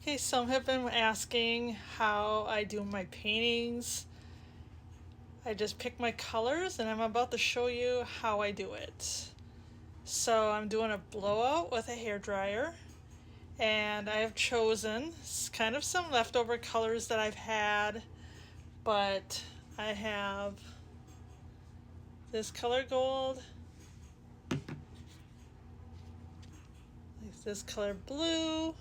Okay, some have been asking how I do my paintings. I just pick my colors and I'm about to show you how I do it. So I'm doing a blowout with a hairdryer, and I have chosen kind of some leftover colors that I've had, but I have this color gold, this color blue,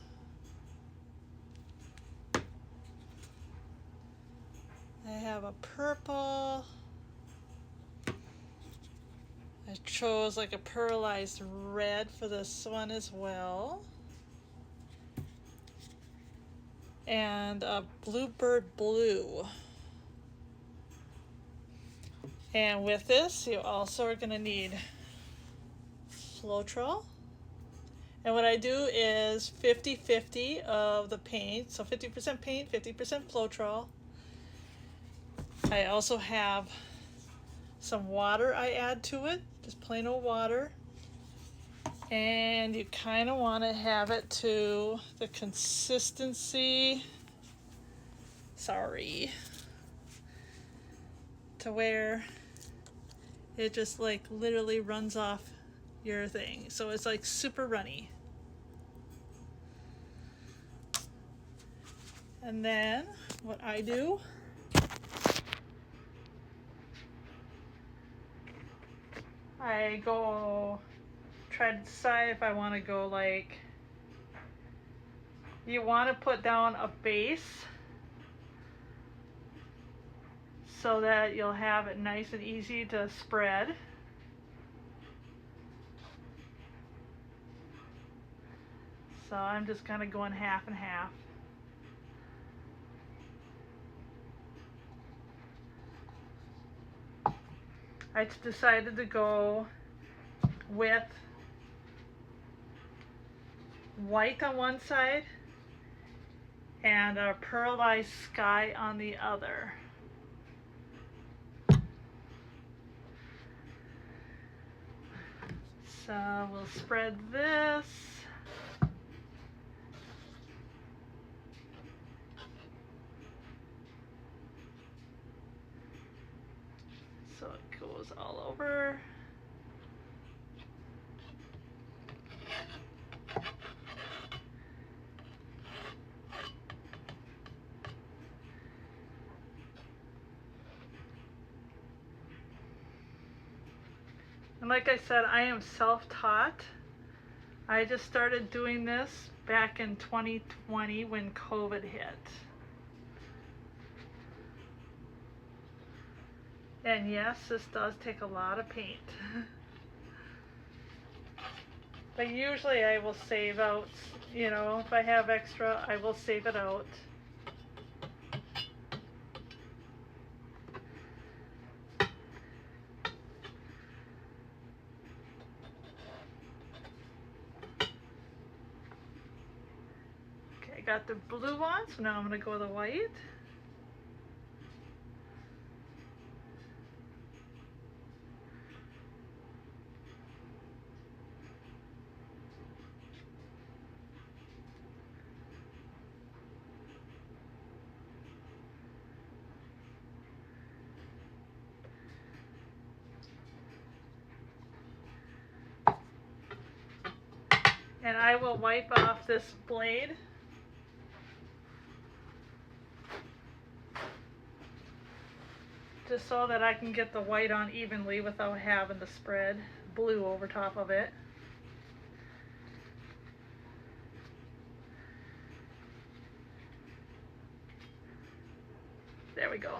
I have a purple, I chose like a pearlized red for this one as well, and a bluebird blue. And with this, you also are going to need Floetrol. And what I do is 50-50 of the paint, so 50% paint, 50% Floetrol. I also have some water I add to it, just plain old water. And you kind of want to have it to the consistency, to where it just like literally runs off your thing. So it's like super runny. And then what I do, I go try to decide if I want to go like, you want to put down a base so that you'll have it nice and easy to spread. So I'm just kind of going half and half. I decided to go with white on one side and a pearlized sky on the other. So we'll spread this. So it goes all over. And like I said, I am self-taught. I just started doing this back in 2020 when COVID hit. And yes, this does take a lot of paint. But usually I will save out, if I have extra, I will save it out. Okay, I got the blue on, so now I'm going to go with the white. And I will wipe off this blade. Just so that I can get the white on evenly without having to spread blue over top of it. There we go.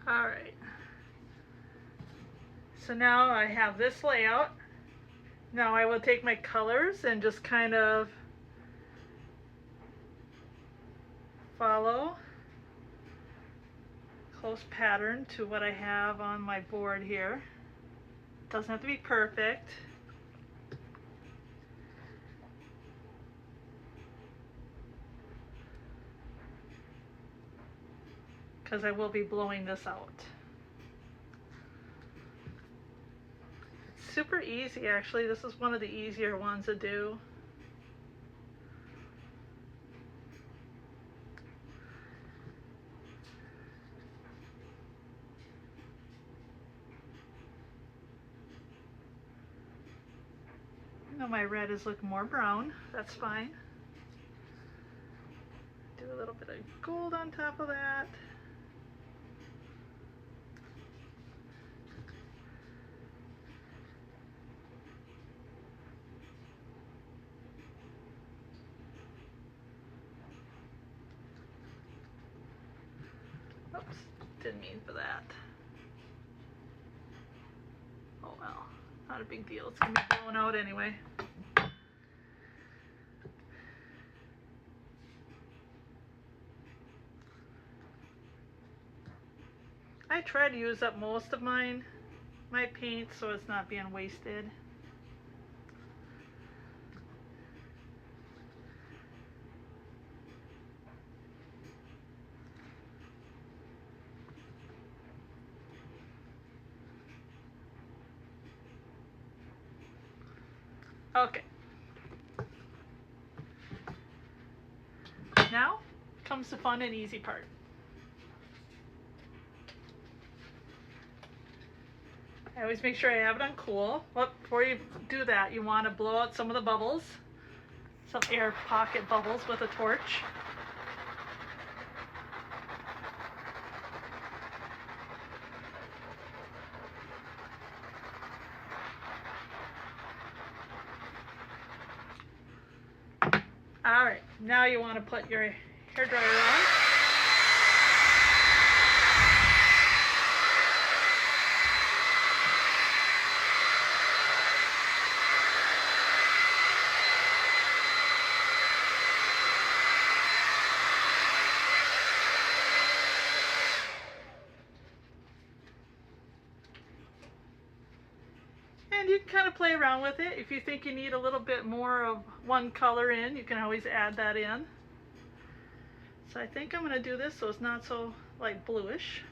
Alright. So now I have this layout. Now I will take my colors and just kind of follow close pattern to what I have on my board here. Doesn't have to be perfect. Because I will be blowing this out. Super easy actually. This is one of the easier ones to do. Now my red is looking more brown. That's fine. Do a little bit of gold on top of that. Oops, didn't mean for that. Oh well, not a big deal. It's gonna be blown out anyway. I try to use up most of my paint so it's not being wasted. Okay. Now comes the fun and easy part. I always make sure I have it on cool. Well, before you do that, you want to blow out some of the bubbles, some air pocket bubbles with a torch. Alright, now you want to put your hairdryer on. And you can kind of play around with it. If you think you need a little bit more of one color in, you can always add that in. So I think I'm going to do this so it's not so like bluish.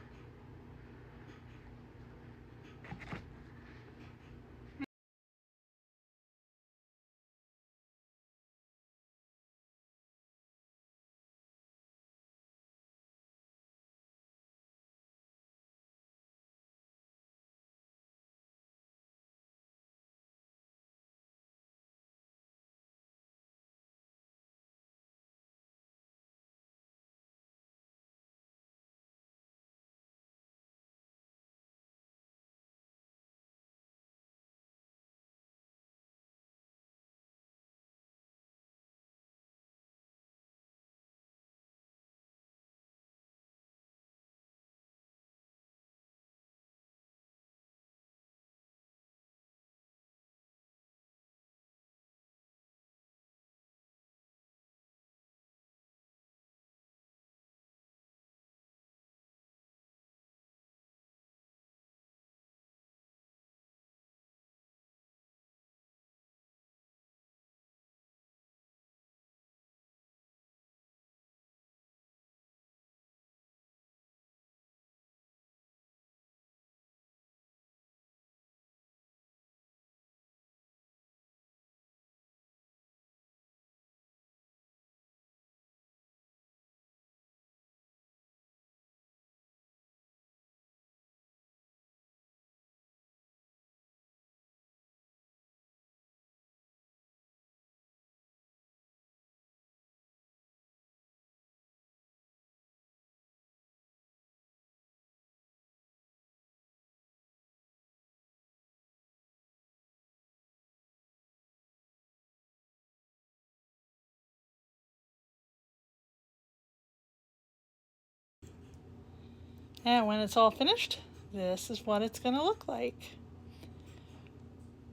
And when it's all finished, this is what it's going to look like.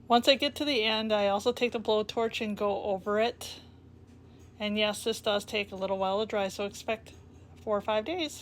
Once I get to the end, I also take the blowtorch and go over it. And yes, this does take a little while to dry, so expect 4 or 5 days.